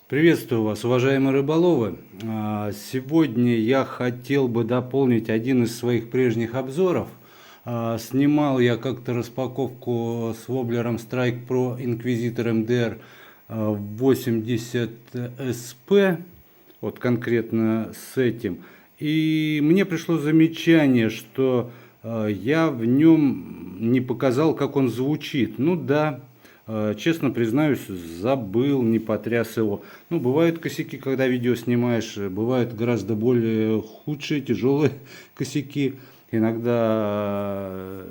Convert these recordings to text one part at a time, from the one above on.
Приветствую вас, уважаемые рыболовы. Сегодня я хотел бы дополнить один из своих прежних обзоров. Снимал я как-то распаковку с воблером Strike Pro Inquisitor MDR 80 SP, вот конкретно с этим. И мне пришло замечание, что я в нем не показал, как он звучит. Ну да. Честно признаюсь, забыл, не потряс его. Ну, бывают косяки, когда видео снимаешь, бывают гораздо более худшие, тяжелые косяки. Иногда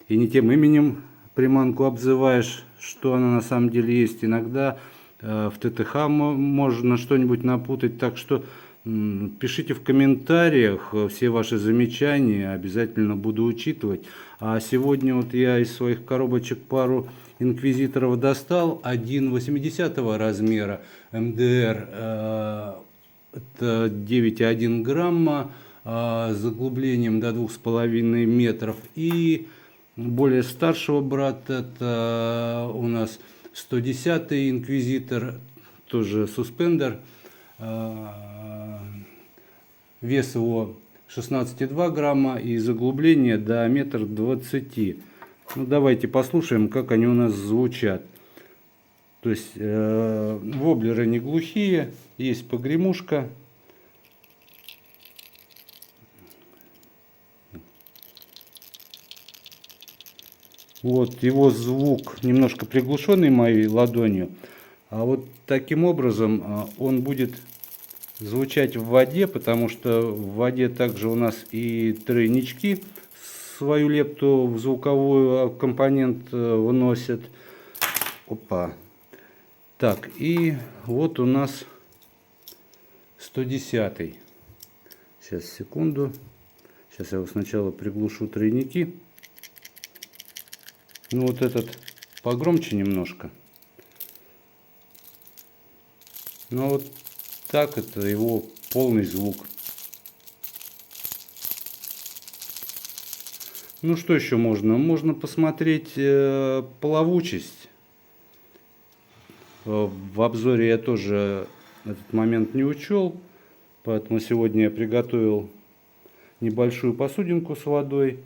и не тем именем приманку обзываешь, что она на самом деле есть. Иногда в ТТХ можно что-нибудь напутать. Так что пишите в комментариях все ваши замечания, обязательно буду учитывать. А сегодня вот я из своих коробочек пару инквизиторов достал. Один 80 размера МДР, это 9,1 грамма, с заглублением до 2,5 метров. И более старшего брата, это у нас 110 инквизитор, тоже суспендер. Вес его 16,2 грамма и заглубление до 1,20 м. Ну, давайте послушаем, как они у нас звучат. То есть воблеры не глухие, есть погремушка. Вот его звук немножко приглушенный моей ладонью. А вот таким образом он будет звучать в воде, потому что в воде также у нас и тройнички свою лепту в звуковую компонент выносят. Опа. Так, и вот у нас 110. Сейчас, секунду. Сейчас я его сначала приглушу тройники. Ну, вот этот погромче немножко. Ну, вот так это его полный звук. Ну, что еще можно? Можно посмотреть плавучесть. В обзоре я тоже этот момент не учел, поэтому сегодня я приготовил небольшую посудинку с водой.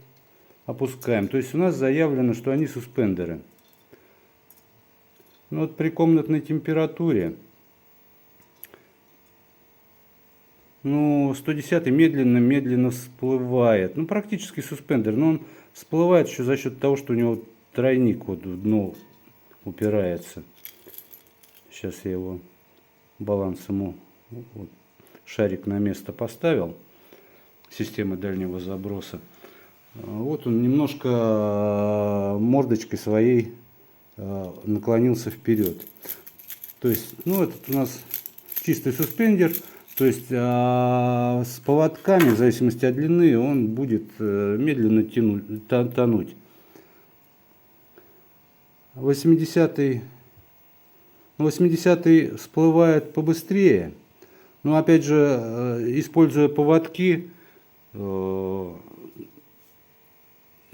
Опускаем. То есть у нас заявлено, что они суспендеры. Ну, вот при комнатной температуре, ну, 110 медленно всплывает. Ну, практически суспендер. Но он всплывает еще за счет того, что у него тройник вот в дно упирается. Сейчас я его балансом, вот, шарик на место поставил. Системы дальнего заброса. Вот он немножко мордочкой своей наклонился вперед. То есть, ну, этот у нас чистый суспендер. То есть с поводками, в зависимости от длины, он будет медленно тонуть. 80-й всплывает побыстрее. Но опять же, используя поводки,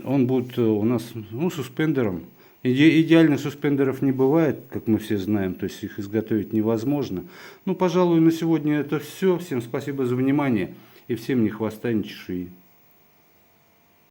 он будет у нас, ну, суспендером. Идеальных суспендеров не бывает, как мы все знаем, то есть их изготовить невозможно. Ну, пожалуй, на сегодня это все. Всем спасибо за внимание и всем ни хвоста, ни чешуи.